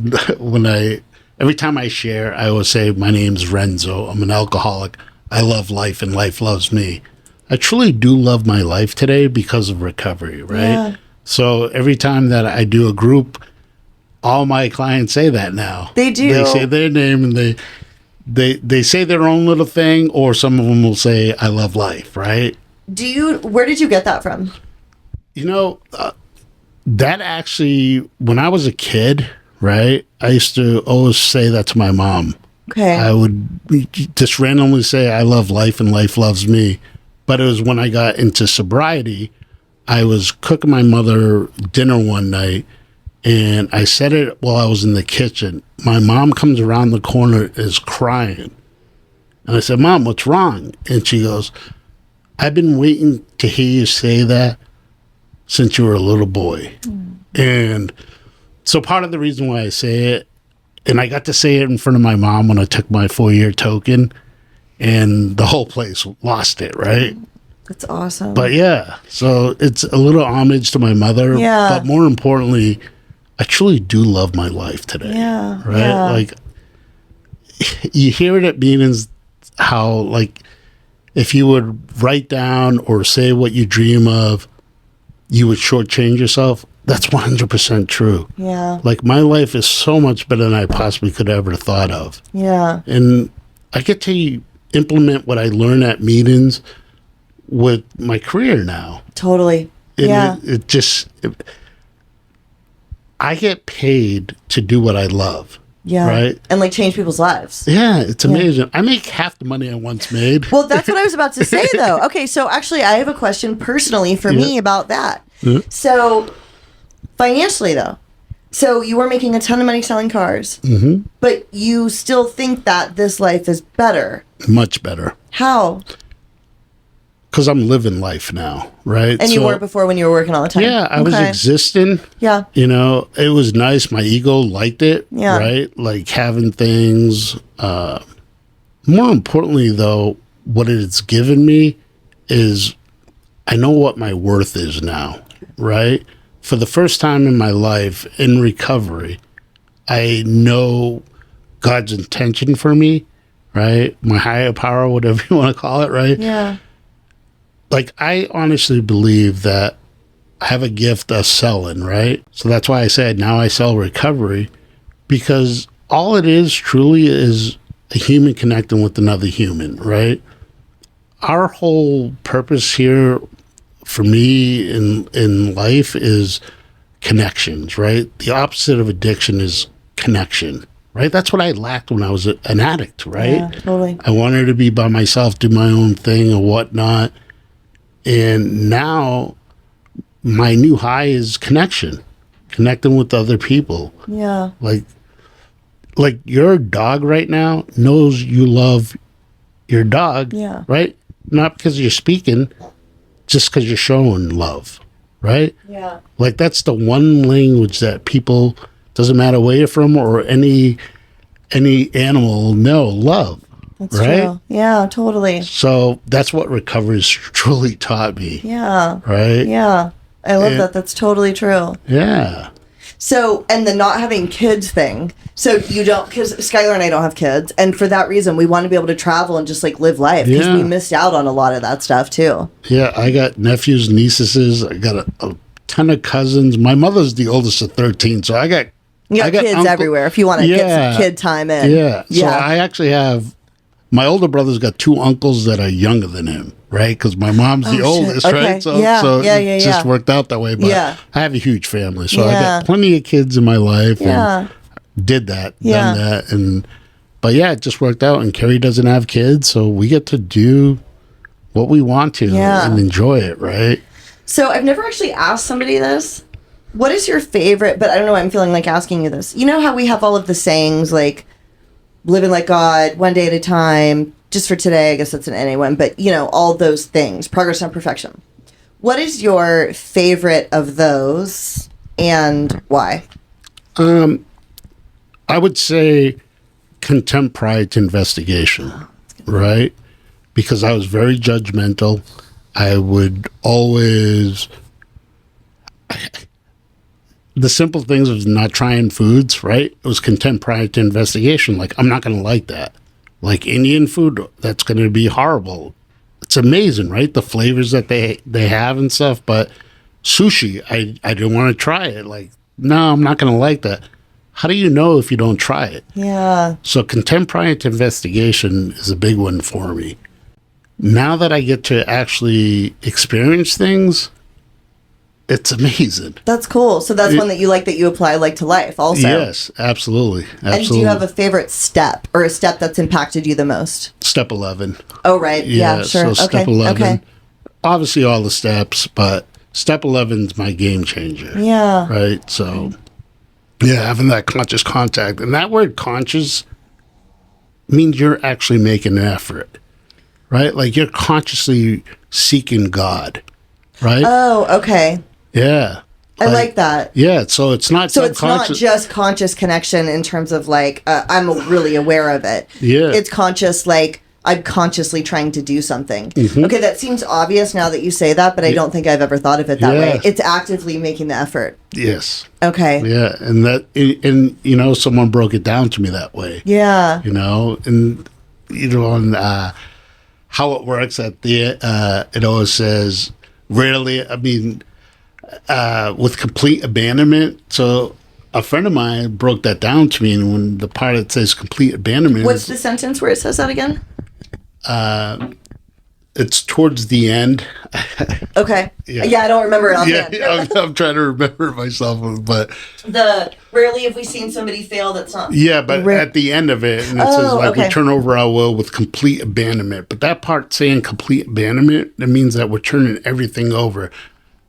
every time I share, I always say, my name's Renzo. I'm an alcoholic. I love life and life loves me. I truly do love my life today because of recovery, right? Yeah. So every time that I do a group, all my clients say that now. They do. They say their name and they say their own little thing, or some of them will say, I love life, right? Where did you get that from? You know, that actually, when I was a kid, right, I used to always say that to my mom. Okay. I would just randomly say, I love life and life loves me. But it was when I got into sobriety, I was cooking my mother dinner one night, and I said it while I was in the kitchen. My mom comes around the corner, is crying. And I said, Mom, what's wrong? And she goes, I've been waiting to hear you say that since you were a little boy. Mm. And so part of the reason why I say it, and I got to say it in front of my mom when I took my 4-year token, and the whole place lost it, right? That's awesome. But yeah, so it's a little homage to my mother. Yeah. But more importantly, I truly do love my life today. Yeah. Right? Yeah. Like, you hear it at meetings how, like, if you would write down or say what you dream of, you would shortchange yourself. That's 100% true. Yeah. Like, my life is so much better than I possibly could ever have thought of. Yeah. And I get to implement what I learn at meetings with my career now. Totally. I get paid to do what I love. Yeah. Right? And like change people's lives. Yeah, it's amazing. I make half the money I once made. Well, that's what I was about to say, though. Okay, so actually, I have a question personally for me about that. So, financially, though, so you were making a ton of money selling cars, but you still think that this life is better. Much better. How? Because I'm living life now, right? And you weren't before when you were working all the time? Yeah, I was existing. Yeah. You know, it was nice. My ego liked it, Yeah. right? Like having things. More importantly, though, what it's given me is I know what my worth is now, right? For the first time in my life in recovery, I know God's intention for me, right? My higher power, whatever you want to call it, right? Yeah. Like, I honestly believe that I have a gift of selling, right? So that's why I said now I sell recovery, because all it is truly is a human connecting with another human, right? Our whole purpose here for me in life is connections, right? The opposite of addiction is connection, right? That's what I lacked when I was an addict, right? Yeah, totally. I wanted to be by myself, do my own thing or whatnot. And now my new high is connecting with other people. Yeah. Like your dog right now knows you love your dog, right? Not because you're speaking, just because you're showing love, right? Yeah. Like that's the one language that people, doesn't matter where you're from or any animal, know, love. That's right? true. Yeah, totally. So that's what recovery's truly taught me. Yeah. Right? Yeah. I love that. That's totally true. Yeah. So, and the not having kids thing. So you don't, because Skylar and I don't have kids. And for that reason, we want to be able to travel and just like live life. Because we missed out on a lot of that stuff too. Yeah. I got nephews, nieces. I got a ton of cousins. My mother's the oldest of 13. So I got kids everywhere if you want to get some kid time in. Yeah. So I actually have, my older brother's got two uncles that are younger than him, right? Because my mom's the oldest, right? So, it just worked out that way. But I have a huge family. So I got plenty of kids in my life. And did that, done that. But it just worked out. And Carrie doesn't have kids. So we get to do what we want to and enjoy it, right? So I've never actually asked somebody this. What is your favorite, but I don't know why I'm feeling like asking you this. You know how we have all of the sayings like, living like God, one day at a time, just for today, I guess that's an NA one, but you know, all those things, progress and perfection. What is your favorite of those and why? I would say contempt prior to investigation, right? Because I was very judgmental. I would always... The simple things of not trying foods, right? It was contempt prior to investigation. Like, I'm not going to like that. Like Indian food, that's going to be horrible. It's amazing, right? The flavors that they have and stuff. But sushi, I didn't want to try it. Like, no, I'm not going to like that. How do you know if you don't try it? Yeah. So contempt prior to investigation is a big one for me. Now that I get to actually experience things, it's amazing. That's cool. So that's one that you like, that you apply like to life also. Yes, absolutely. And do you have a favorite step or a step that's impacted you the most? Step 11. Oh, right. Yeah, sure. So step 11. Okay. Obviously all the steps, but step 11 is my game changer. Yeah. Right. So having that conscious contact. And that word conscious means you're actually making an effort. Right? Like you're consciously seeking God. Right? Oh, okay. Yeah. I like that. Yeah, so it's not so it's not just conscious connection in terms of like I'm really aware of it. Yeah. It's conscious, like I'm consciously trying to do something. Mm-hmm. Okay, that seems obvious now that you say that, but I don't think I've ever thought of it that way. It's actively making the effort. Yes. Okay. Yeah, and you know, someone broke it down to me that way. Yeah. You know, and you know, on how it works at the it always says rarely, I mean, with complete abandonment. So a friend of mine broke that down to me, and when the part that says complete abandonment, what's the sentence where it says that again? It's towards the end. Okay. Yeah, I don't remember it offhand. I'm trying to remember it myself, but Rarely have we seen somebody fail that's not. Yeah, but at the end of it, and it says like okay. we turn over our will with complete abandonment. But that part saying complete abandonment, that means that we're turning everything over.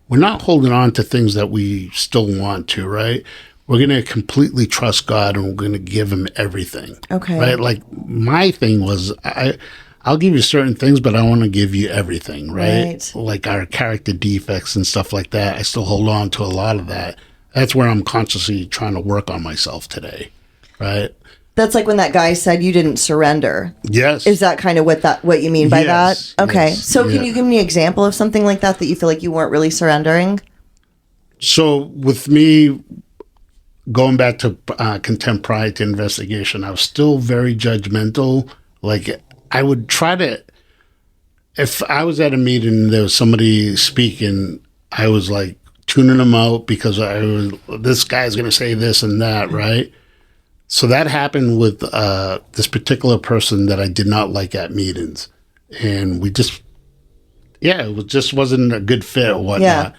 We're not holding on to things that we still want to, right? We're going to completely trust God and we're going to give him everything. Okay. Right? Like my thing was I'll give you certain things, but I want to give you everything, right? Like our character defects and stuff like that. I still hold on to a lot of that. That's where I'm consciously trying to work on myself today, right? That's like when that guy said you didn't surrender. Yes. Is that kind of what you mean by that? Okay. Yes, so can you give me an example of something like that you feel like you weren't really surrendering? So with me, going back to contempt prior to investigation, I was still very judgmental. Like I would try to, if I was at a meeting and there was somebody speaking, I was like, tuning them out because this guy's going to say this and that, right? So that happened with this particular person that I did not like at meetings. And we just, it just wasn't a good fit or whatnot. Yeah.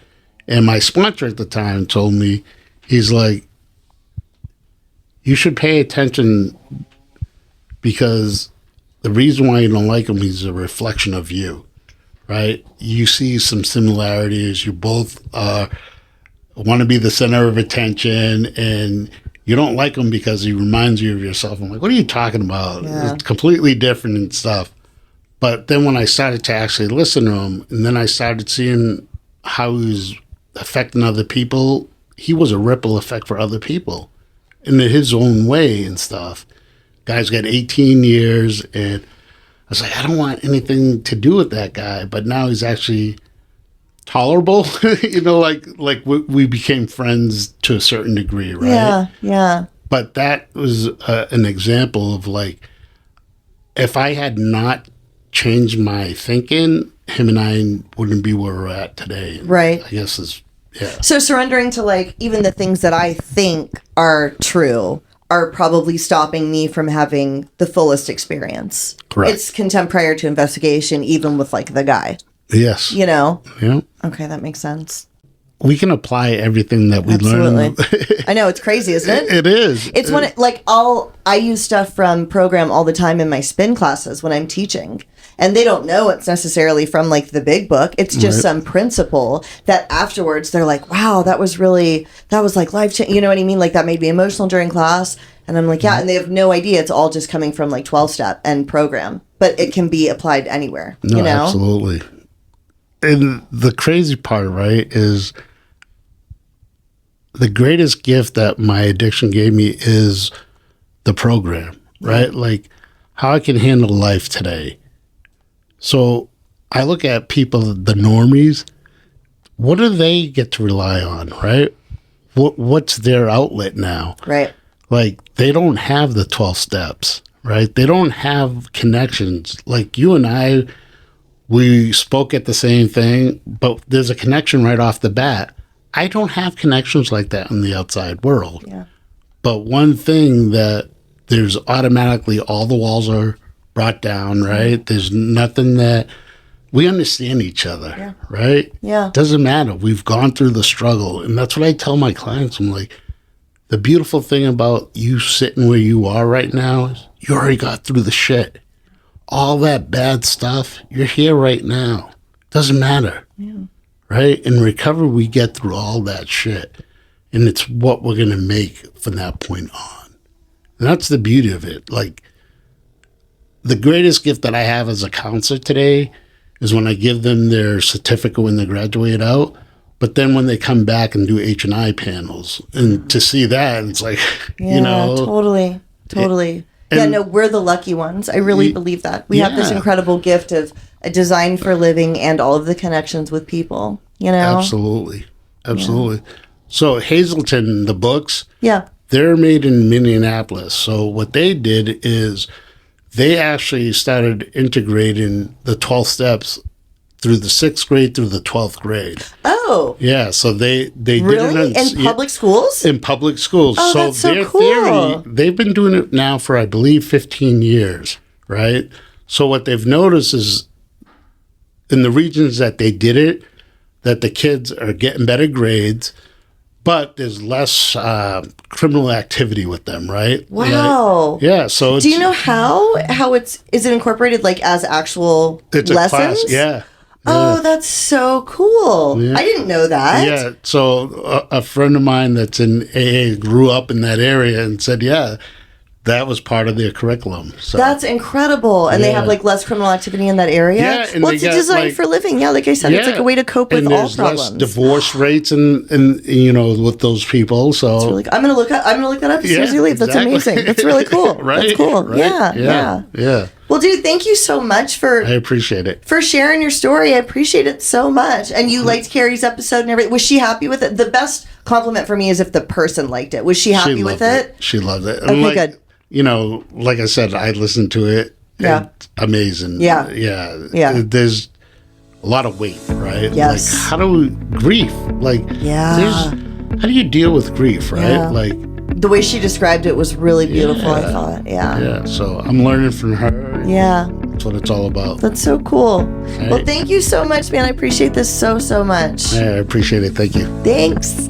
And my sponsor at the time told me, he's like, you should pay attention because the reason why you don't like him, he's a reflection of you. Right? You see some similarities. You both want to be the center of attention, and you don't like him because he reminds you of yourself. I'm like, what are you talking about? Yeah. It's completely different and stuff. But then when I started to actually listen to him, and then I started seeing how he was affecting other people, he was a ripple effect for other people in his own way and stuff. Guy's got 18 years, and I was like, I don't want anything to do with that guy, but now he's actually tolerable. like we became friends to a certain degree, right? Yeah. But that was an example of like, if I had not changed my thinking, him and I wouldn't be where we're at today. Right. I guess is, yeah. So surrendering to like, even the things that I think are true are probably stopping me from having the fullest experience. Correct. It's contempt prior to investigation, even with like the guy. Yes. Yeah. Okay, that makes sense. We can apply everything that we learn. I know, it's crazy, isn't it? It is. It's when I use stuff from program all the time in my spin classes when I'm teaching. And they don't know it's necessarily from like the big book. It's just some principle that afterwards they're like, wow, that was like life-changing. You know what I mean? Like that made me emotional during class. And I'm like, yeah. And they have no idea. It's all just coming from like 12-step and program. But it can be applied anywhere. No, you know? Absolutely. And the crazy part, right, is the greatest gift that my addiction gave me is the program, right? Like how I can handle life today. So I look at people, the normies, what do they get to rely on, right? What's their outlet now? Right. Like they don't have the 12 steps, right? They don't have connections. Like you and I, we spoke at the same thing, but there's a connection right off the bat. I don't have connections like that in the outside world. Yeah. But one thing that there's automatically all the walls are brought down, right? There's nothing that we understand each other, right? Yeah. Doesn't matter. We've gone through the struggle. And that's what I tell my clients. I'm like, the beautiful thing about you sitting where you are right now is you already got through the shit. All that bad stuff, you're here right now. Doesn't matter. Yeah. Right? In recovery, we get through all that shit. And it's what we're going to make from that point on. And that's the beauty of it. Like, the greatest gift that I have as a counselor today is when I give them their certificate when they graduate out. But then when they come back and do H&I panels, and to see that, it's like, you know. Totally. We're the lucky ones. I really believe that. We have this incredible gift of a design for living and all of the connections with people, you know? Absolutely. Yeah. So Hazleton, the books, they're made in Minneapolis. So what they did is they actually started integrating the 12 steps through the 6th grade through the 12th grade. Oh. Yeah, so they really? did it in public schools? In public schools. Oh, that's so their cool. theory, they've been doing it now for, I believe, 15 years, right? So what they've noticed is in the regions that they did it, that the kids are getting better grades, but there's less criminal activity with them, right? Wow. Yeah. So do you know how is it incorporated like as actual it's a lessons? class? Yeah. Oh, that's so cool. Yeah. I didn't know that. Yeah. So a friend of mine that's in AA grew up in that area and said, yeah, that was part of their curriculum. So that's incredible. And they have like less criminal activity in that area. Yeah, and well, it's designed for living. Yeah, like I said, it's like a way to cope with all problems. Less divorce rates and with those people. So it's really, I'm gonna look that up as soon as you leave. That's amazing. That's really cool. Right? That's cool. Right? Yeah. Well, dude, thank you so much I appreciate it. For sharing your story. I appreciate it so much. And you liked Carrie's episode and everything. Was she happy with it? The best compliment for me is if the person liked it. Was she happy with it? She loved it. Okay, good. Like I said, I listened to it. Yeah. It's amazing. Yeah. There's a lot of weight, right? Yes. Like, how do we, grief? Like, how do you deal with grief, right? Yeah. Like, the way she described it was really beautiful, I thought. Yeah. Yeah. So I'm learning from her. Yeah. That's what it's all about. That's so cool. Right. Well, thank you so much, man. I appreciate this so much. I appreciate it. Thank you. Thanks.